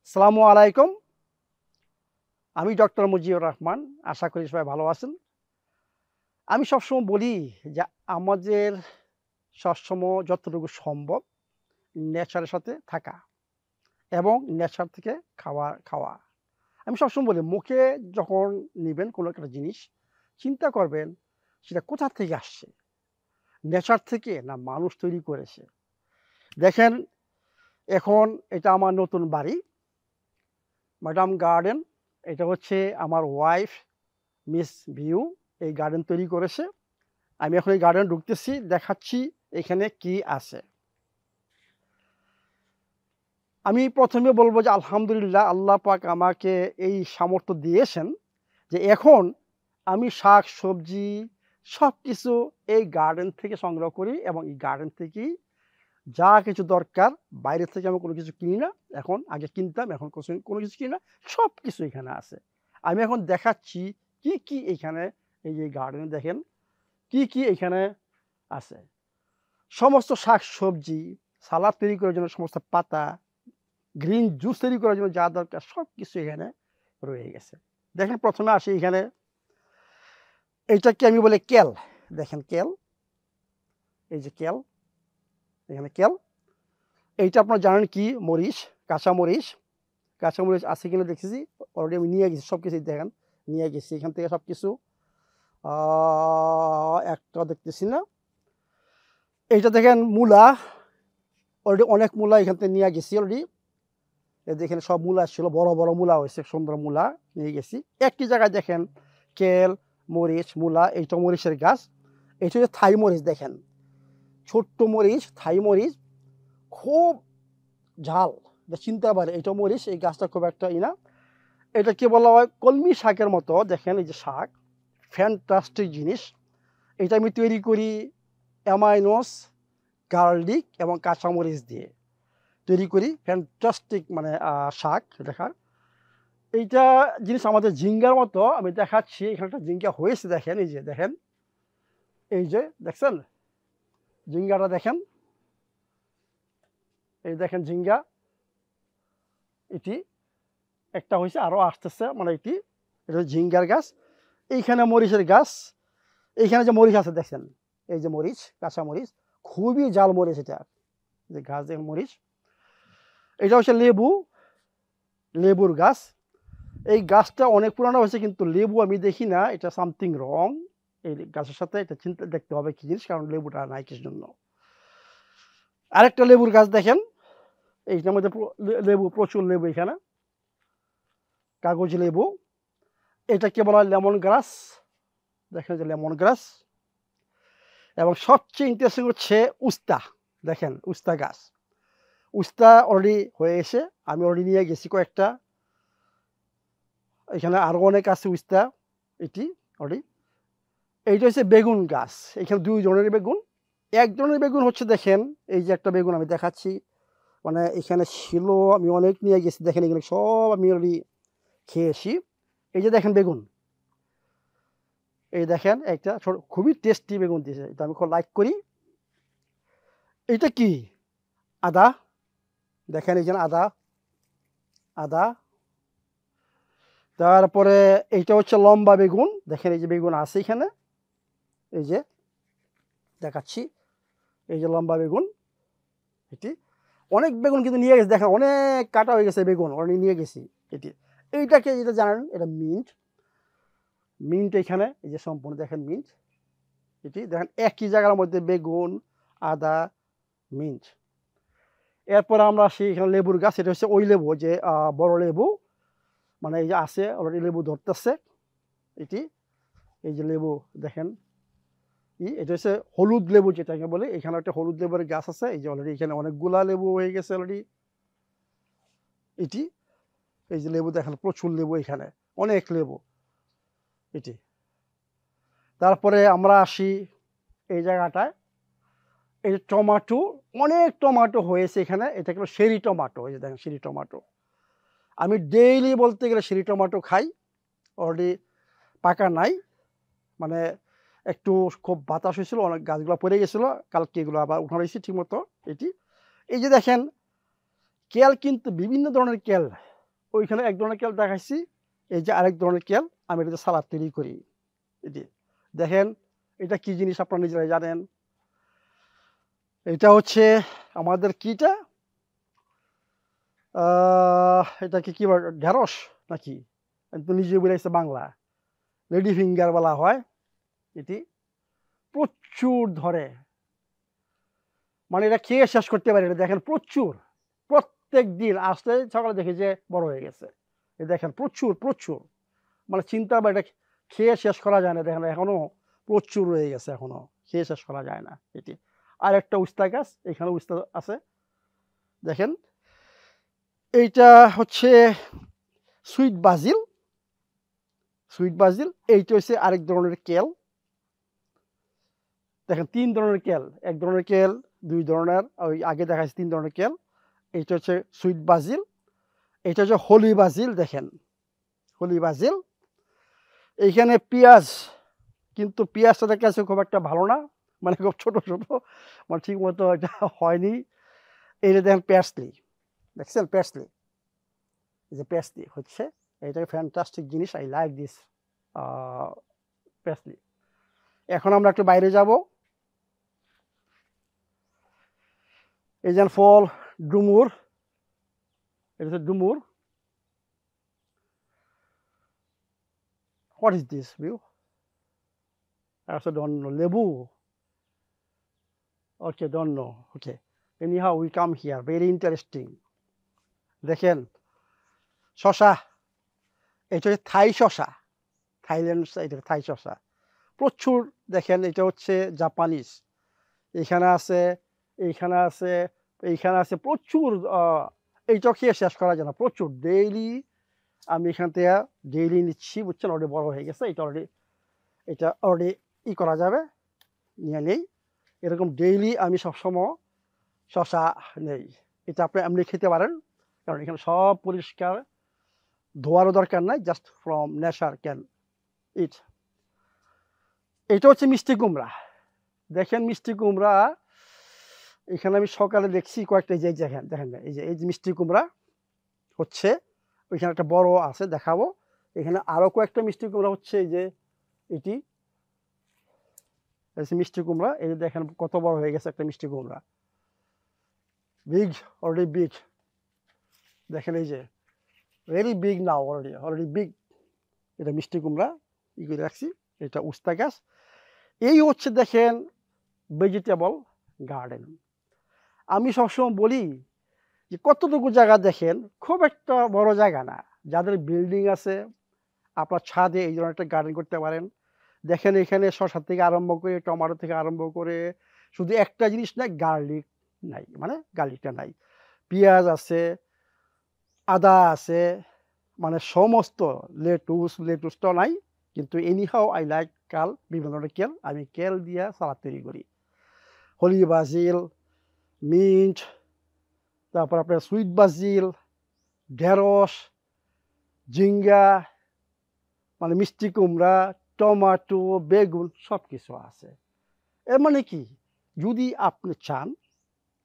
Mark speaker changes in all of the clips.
Speaker 1: আসসালামু আলাইকুম। আমি ডক্টর মুজিবুর রহমান। আশা করি সবাই ভালো আছেন। আমি সবসময় বলি যে আমাদের সবসময় যতটুকু সম্ভব নেচারের সাথে থাকা এবং নেচার থেকে খাওয়া। আমি সবসময় বলি মুখে যখন নিবেন কোনো একটা জিনিস চিন্তা করবেন সেটা কোথা থেকে আসছে? নেচার থেকে না মানুষ তৈরি করেছে? দেখেন এখন এটা আমার নতুন বাড়ি, ম্যাডাম গার্ডেন। এটা হচ্ছে আমার ওয়াইফ মিস ভিউ এই গার্ডেন তৈরি করেছে। আমি এখন এই গার্ডেনে ঢুকতেছি, দেখাচ্ছি এখানে কি আছে। আমি প্রথমে বলবো যে আলহামদুলিল্লাহ, আল্লাহ পাক আমাকে এই সামর্থ্য দিয়েছেন যে এখন আমি শাক সবজি সব কিছু এই গার্ডেন থেকে সংগ্রহ করি এবং এই গার্ডেন থেকেই যা কিছু দরকার, বাইরে থেকে আমি কোনো কিছু কিনি না। এখন আগে কিনতাম, এখন কোনো কিছু কিনি না, সব কিছু এখানে আছে। আমি এখন দেখাচ্ছি কি কি এখানে, এই যে গার্ডেনে দেখেন কি কি এখানে আছে। সমস্ত শাক সবজি, সালাদ তৈরি করার জন্য সমস্ত পাতা, গ্রিন জুস তৈরি করার জন্য যা দরকার সব কিছু এখানে রয়ে গেছে। দেখেন প্রথমে আসি এখানে, এইটাকে আমি বলে কেল। দেখেন কেল, এই যে কেল, এখানে কেল। এইটা আপনারা জানেন কি মরিচ, কাঁচামরিচ। কাঁচামরিচ আছে কিনা দেখেছি, অলরেডি আমি নিয়ে গেছি সব কিছু। দেখেন নিয়ে গেছি এখান থেকে সব কিছু। একটা দেখতেছি না। এইটা দেখেন মূলা, অলরেডি অনেক মূলা এখান থেকে নিয়ে গেছি অলরেডি। দেখেন সব মূলা ছিল, বড় বড় মূলা হয়েছে, সুন্দর মূলা নিয়ে গেছি। একটি জায়গায় দেখেন কেল, মরিচ, মূলা, এইটা মরিচের গাছ। এইটা হচ্ছে থাই মরিচ। দেখেন ছোট্ট মরিচ, থাই মরিচ, খুব ঝাল, চিনতে পারে এটা মরিচ। এই গাছটা খুব একটা না, এটা কি বলা হয় কলমি শাকের মতো। দেখেন এই যে শাক, ফ্যান্টাস্টিক জিনিস। এটা আমি তৈরি করি অ্যামাইনোস, গার্লিক এবং কাঁচামরিচ দিয়ে তৈরি করি। ফ্যান্টাস্টিক মানে শাক দেখার। এইটা জিনিস আমাদের ঝিঙ্গার মতো। আমি দেখাচ্ছি, এখানে একটা ঝিঙ্গা হয়েছে। দেখেন এই যে, দেখেন এই যে দেখছেন ঝিঙ্গাটা, দেখেন এই দেখেন ঝিঙ্গা, এটি একটা হয়েছে, আরও আসতেছে, মানে এটি এটা ঝিঙ্গার গাছ। এইখানে মরিচের গাছ, এইখানে যে মরিচ আছে দেখেন, এই যে মরিচ, কাঁচা মরিচ, খুবই জাল মরিচ। এটা যে গাছ দেখেন মরিচ। এটা হচ্ছে লেবু, লেবুর গাছ। এই গাছটা অনেক পুরানো হয়েছে কিন্তু লেবু আমি দেখি না, এটা সামথিং রং এই গাছের সাথে। এটা চিন্তা দেখতে হবে কি জিনিস, কারণ লেবুটা নাই কিসের জন্য। আরেকটা লেবুর গাছ দেখেন, এইটার মধ্যে লেবু, প্রচুর লেবু এখানে, কাগজ লেবু। এটা কে বলা হয় লেমন গ্রাস। দেখেন যে লেমন গ্রাস। এবং সবচেয়ে ইন্টারেস্টিং হচ্ছে উস্তা। দেখেন উস্তা গাছ, উস্তা অলরেডি হয়ে এসে আমি অলরেডি নিয়ে গেছি কয়েকটা। এখানে আরও অনেক আছে উস্তা। এটি অলরেডি। এইটা হচ্ছে বেগুন গাছ। এখানে দুই ধরনের বেগুন। এক ধরনের বেগুন হচ্ছে দেখেন এই যে একটা বেগুন আমি দেখাচ্ছি, মানে এখানে ছিল, আমি অনেক নিয়ে গেছি। দেখেন এখানে সব আমি অলরেডি খেয়েছি। এই যে দেখেন বেগুন, এই দেখেন একটা ছোট খুবই টেস্টি বেগুন দিয়েছে, এটা আমি খুব লাইক করি। এইটা কি আদা। দেখেন এখানে আদা, আদা। তারপরে এইটা হচ্ছে লম্বা বেগুন। দেখেন এই যে বেগুন আছে এখানে, এই যে দেখাচ্ছি, এই যে লম্বা বেগুন। এটি অনেক বেগুন কিন্তু নিয়ে গেছে। দেখেন অনেক কাটা হয়ে গেছে বেগুন, অলরেডি নিয়ে গেছি। এটি এইটাকে যেটা জানেন এটা মিন্ট। মিন্ট এখানে এই যে সম্পূর্ণ দেখেন মিন্ট। এটি দেখেন একই জায়গার মধ্যে বেগুন, আদা, মিন্ট। এরপর আমরা আসি এখানে লেবুর গাছ। এটা হচ্ছে ওই লেবু যে বড় লেবু, মানে এই যে আছে অলরেডি লেবু ধরতেছে। এটি এই যে লেবু দেখেন, এটা হচ্ছে হলুদ লেবু যেটাকে বলে। এখানে একটা হলুদ লেবুর গাছ আছে, এই যে অলরেডি এখানে অনেকগুলা লেবু হয়ে গেছে অলরেডি। এটি এই যে লেবু দেখেন, প্রচুর লেবু এখানে, অনেক লেবু এটি। তারপরে আমরা আসি এই জায়গাটায়, এই যে টমাটো, অনেক টমাটো হয়েছে এখানে। এটা হলো চেরি টমাটো। এই যে দেখেন চেরি টমাটো। আমি ডেইলি বলতে গেলে চেরি টমাটো খাই। অলরেডি পাকা নাই, মানে একটু খুব বাতাস হয়েছিল, অনেক গাছগুলো পড়ে গেছিলো, কালকে এগুলো আবার উঠানো হয়েছে ঠিক মতো। এটি এই যে দেখেন কেল, কিন্তু বিভিন্ন ধরনের কেল। ওইখানে এক ধরনের কেল দেখাইছি, এই যে আরেক ধরনের কেল, আমি এটাতে সালাদ তৈরি করি। এটি দেখেন, এটা কি জিনিস আপনারা নিজেরাই জানেন। এটা হচ্ছে আমাদের কিটা, এটাকে কি বলে, ঢেঁড়স নাকি, তো নিজে বলেছে বাংলা, লেডি ফিঙ্গার বলা হয়। এটি প্রচুর ধরে, মানে এটা খেয়ে শেষ করতে পারে। এটা দেখেন প্রচুর, প্রত্যেক দিন আসলে সকালে দেখে যে বড় হয়ে গেছে। এই দেখেন প্রচুর প্রচুর, মানে চিন্তা বা এটা খেয়ে শেষ করা যায় না। দেখেন এখনো প্রচুর রয়ে গেছে, এখনো খেয়ে শেষ করা যায় না। এটি আর একটা উস্তা গাছ, এখানে উস্তা আছে দেখেন। এইটা হচ্ছে সুইট বাজিল, সুইট বাজিল। এইটা হচ্ছে আরেক ধরনের কেল। দেখেন 3 ধরনের কেল, এক ধরনের কেল, 2 ধরনের, ওই আগে দেখাচ্ছি 3 ধরনের কেল। এইটা হচ্ছে সুইট বাজিল, এটা হচ্ছে হোলি বাজিল। দেখেন হোলি বাজিল। এইখানে পেঁয়াজ, কিন্তু পেঁয়াজটা দেখা যাচ্ছে খুব একটা ভালো না, মানে খুব ছোট ছোট, মানে ঠিক মতো এটা হয়নি। এইটা দেখেন প্যাসলি, দেখছেন প্যাসলি, এই যে প্যাসলি হচ্ছে, এটা ফ্যান্টাস্টিক জিনিস। I like this parsley. এখন আমরা একটু বাইরে যাব। এই যে ফল ডুমুর, এটা হচ্ছে ডুমুর। What is this view? I also don't know. Lebu. Okay, don't know. Okay. Anyhow, we come here. Very interesting. দেখেন শশা, এটা হচ্ছে থাই শশা, থাইল্যান্ড সাইডের থাই শশা প্রচুর। দেখেন এটা হচ্ছে জাপানিজ, এইখানে আছে, এইখানে আছে, এইখানে আছে প্রচুর। এইটা খেয়ে শেষ করা যায় না, প্রচুর। ডেইলি আমি এখান থেকে ডেইলি নিচ্ছি, বুঝছেন, অলরেডি বড় হয়ে গেছে। এটা অলরেডি করা যাবে, নিয়ে নেই। এরকম ডেইলি আমি সবসময় শশা নেই। এটা আপনি এমনি খেতে পারেন, কারণ এখানে সব পরিষ্কার, ধোয়ারও দরকার নাই, জাস্ট ফ্রম নেচার ক্যান ইট। এটা হচ্ছে মিষ্টি কুমড়া। দেখেন মিষ্টি কুমড়া, এখানে আমি সকালে দেখছি কয়েকটা, যে দেখেন দেখেন এই যে মিষ্টি কুমড়া হচ্ছে, ওইখানে একটা বড় আছে, দেখাবো। এখানে আরো কয়েকটা মিষ্টি কুমড়া হচ্ছে, এই যে এটি মিষ্টি কুমড়া। এই যে দেখেন কত বড় হয়ে গেছে একটা মিষ্টি কুমড়া, বিগ, অলরেডি বিগ। দেখেন এই যে ভেরি বিগ নাও, অলরেডি বিগ। এটা মিষ্টি কুমড়া করে রাখছি। এটা উস্তা গাছ। এই হচ্ছে দেখেন ভেজিটেবল গার্ডেন। আমি সবসময় বলি যে কতটুকু জায়গা দেখেন, খুব একটা বড় জায়গা না। যাদের বিল্ডিং আছে, আপনার ছাদে এই ধরনের একটা গার্ডেন করতে পারেন। দেখেন এখানে শসা থেকে আরম্ভ করে, টমেটো থেকে আরম্ভ করে, শুধু একটা জিনিস নাই, গার্লিক নাই, মানে গার্লিকটা নাই। পেঁয়াজ আছে, আদা আছে, মানে সমস্ত, লেটুসটা নাই। কিন্তু এনিহাও আই লাইক কাল, বিভিন্ন ধরনের কেল, আমি কেল দিয়ে সালাদ তৈরি করি। হোলি বাজিল, মিন্ট, তারপর আপনার সুইট বাজিল, ঢেঁড়স, ঝিঙ্গা, মানে মিষ্টি কুমড়া, টমেটো, বেগুন, সব কিছু আছে। এর মানে কি, যদি আপনি চান,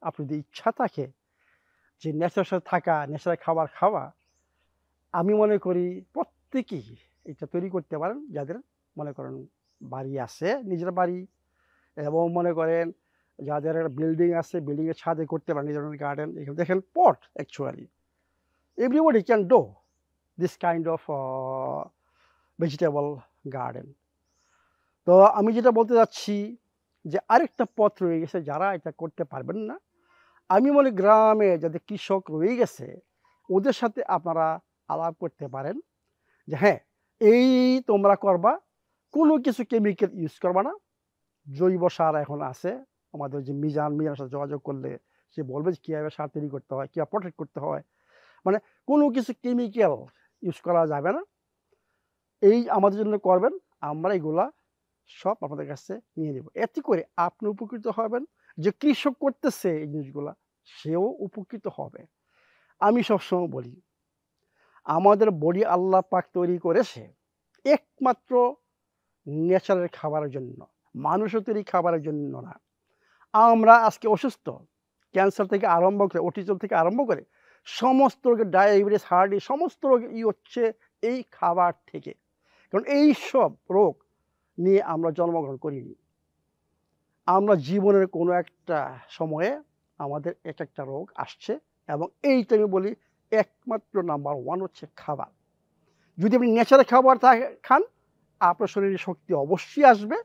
Speaker 1: আপনি যদি ইচ্ছা থাকে যে নেচারের সাথে থাকা, নেচারের খাবার খাওয়া, আমি মনে করি প্রত্যেকেই এটা তৈরি করতে পারেন। যাদের মনে করেন বাড়ি আছে, নিজের বাড়ি, এবং মনে করেন যাদের বিল্ডিং আছে, বিল্ডিংয়ের ছাদে করতে পারেন নিজের গার্ডেন। এখানে দেখেন pot, actually everybody can do this kind of vegetable garden. তো আমি যেটা বলতে যাচ্ছি, যে আরেকটা পথ রয়ে গেছে যারা এটা করতে পারবেন না। আমি মনে গ্রামে যাদের কৃষক রয়ে গেছে, ওদের সাথে আপনারা আলাপ করতে পারেন যে হ্যাঁ, এই তোমরা করবা, কোনো কিছু কেমিক্যাল ইউজ করবা না, জৈব সার এখন আছে। আমাদের যে মিজানের সাথে যোগাযোগ করলে সে বলবে যে কীভাবে সার তৈরি করতে হয়, কীভাবে প্রোটেক্ট করতে হয়, মানে কোনো কিছু কেমিক্যাল ইউজ করা যাবে না। এই আমাদের জন্য করবেন, আমরা এগুলা সব আপনাদের কাছে নিয়ে নেব। এতে করে আপনি উপকৃত হবেন, যে কৃষক করতেছে এই জিনিসগুলা সেও উপকৃত হবে। আমি সবসময় বলি, আমাদের বডি আল্লাহ পাক তৈরি করেছে একমাত্র নেচারের খাবারের জন্য, মানুষের তৈরি খাবারের জন্য না। আমরা আজকে অসুস্থ, ক্যান্সার থেকে আরম্ভ করে, অটিজম থেকে আরম্ভ করে সমস্ত রোগের ডায়াবেটিস, হার্ট, সমস্ত রোগের হচ্ছে এই খাবার থেকে। কারণ এই সব রোগ নিয়ে আমরা জন্মগ্রহণ করিনি। আমরা জীবনের কোনো একটা সময়ে আমাদের এক একটা রোগ আসছে, এবং এইটা আমি বলি একমাত্র নাম্বার 1 হচ্ছে খাবার। যদি আপনি ন্যাচারাল খাবার খান, আপনার শরীরে শক্তি অবশ্যই আসবে।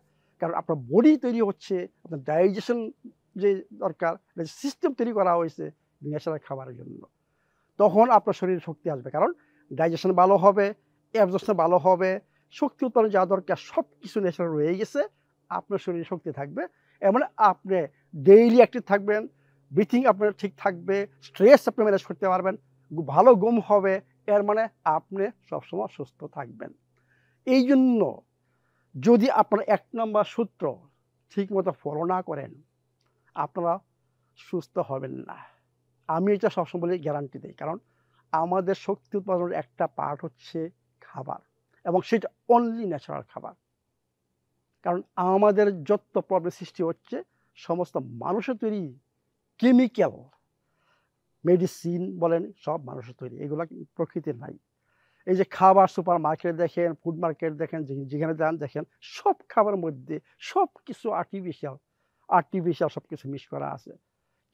Speaker 1: কারণ আপনার বডি তৈরি হচ্ছে, আপনার ডাইজেশন যে দরকার, সিস্টেম তৈরি করা হয়েছে ন্যাচারাল খাবারের জন্য। তখন আপনার শরীরে শক্তি আসবে, কারণ ডাইজেশন ভালো হবে, অ্যাবজর্পশন ভালো হবে, শক্তি উৎপাদন যা দরকার সব কিছু ন্যাচারাল রয়ে গেছে। আপনার শরীরে শক্তি থাকবে, এমন আপনি ডেইলি অ্যাক্টিভ থাকবেন, ব্রিথিং আপনার ঠিক থাকবে, স্ট্রেস আপনি ম্যানেজ করতে পারবেন, ভালো ঘুম হবে। এর মানে আপনি সবসময় সুস্থ থাকবেন। এই জন্য যদি আপনার 1 নম্বর সূত্র ঠিকমতো ফলো না করেন, আপনারা সুস্থ হবেন না। আমি এটা সবসময় বলি, গ্যারান্টি দিই। কারণ আমাদের শক্তি উৎপাদনের একটা পার্ট হচ্ছে খাবার, এবং সেটা অনলি ন্যাচারাল খাবার। কারণ আমাদের যত প্রবলেম সৃষ্টি হচ্ছে সমস্ত মানুষের তৈরি কেমিক্যাল, মেডিসিন বলেন, সব মানুষের তৈরি, এগুলো প্রকৃতির নাই। এই যে খাবার সুপার মার্কেট দেখেন, ফুড মার্কেট দেখেন, যেখানে যান দেখেন, সব খাবারের মধ্যে সব কিছু আর্টিফিশিয়াল সব কিছু মিক্স করা আছে।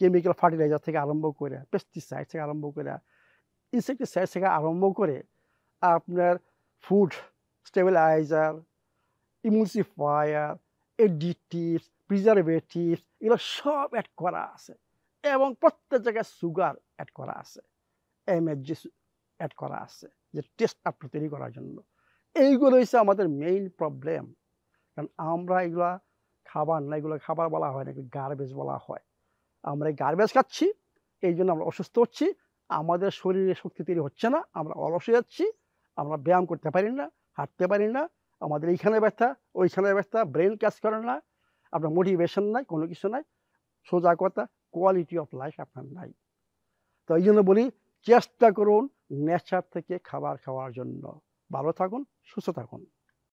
Speaker 1: কেমিক্যাল ফার্টিলাইজার থেকে আরম্ভ করে, পেস্টিসাইড থেকে আরম্ভ করে, ইনসেক্টিসাইড থেকে আরম্ভ করে, আপনার ফুড স্টেবিলাইজার, ইমুলসিফায়ার, এডিটিভস, প্রিজারভেটিভস, এগুলো সব অ্যাড করা আছে। এবং প্রত্যেক জায়গায় সুগার অ্যাড করা আছে, এমএসজি অ্যাড করা আছে, যে টেস্ট আপনি তৈরি করার জন্য। এইগুলো হচ্ছে আমাদের মেইন প্রবলেম। কারণ আমরা এগুলা খাবার না, এগুলো খাবার বলা হয় না, গার্বেজ বলা হয়। আমরা এই গার্বেজ খাচ্ছি, এই জন্য আমরা অসুস্থ হচ্ছি, আমাদের শরীরে শক্তি তৈরি হচ্ছে না, আমরা অলস হয়ে যাচ্ছি, আমরা ব্যায়াম করতে পারি না, হাঁটতে পারি না, আমাদের এইখানে ব্যথা, ওইখানে ব্যথা, ব্রেন কাজ করে না, আপনার মোটিভেশন নাই, কোনো কিছু নাই, সোজা কথা কোয়ালিটি অফ লাইফ আপনার নাই। তো এই জন্য বলি, চেষ্টা করুন নেচার থেকে খাবার খাওয়ার জন্য। ভালো থাকুন, সুস্থ থাকুন।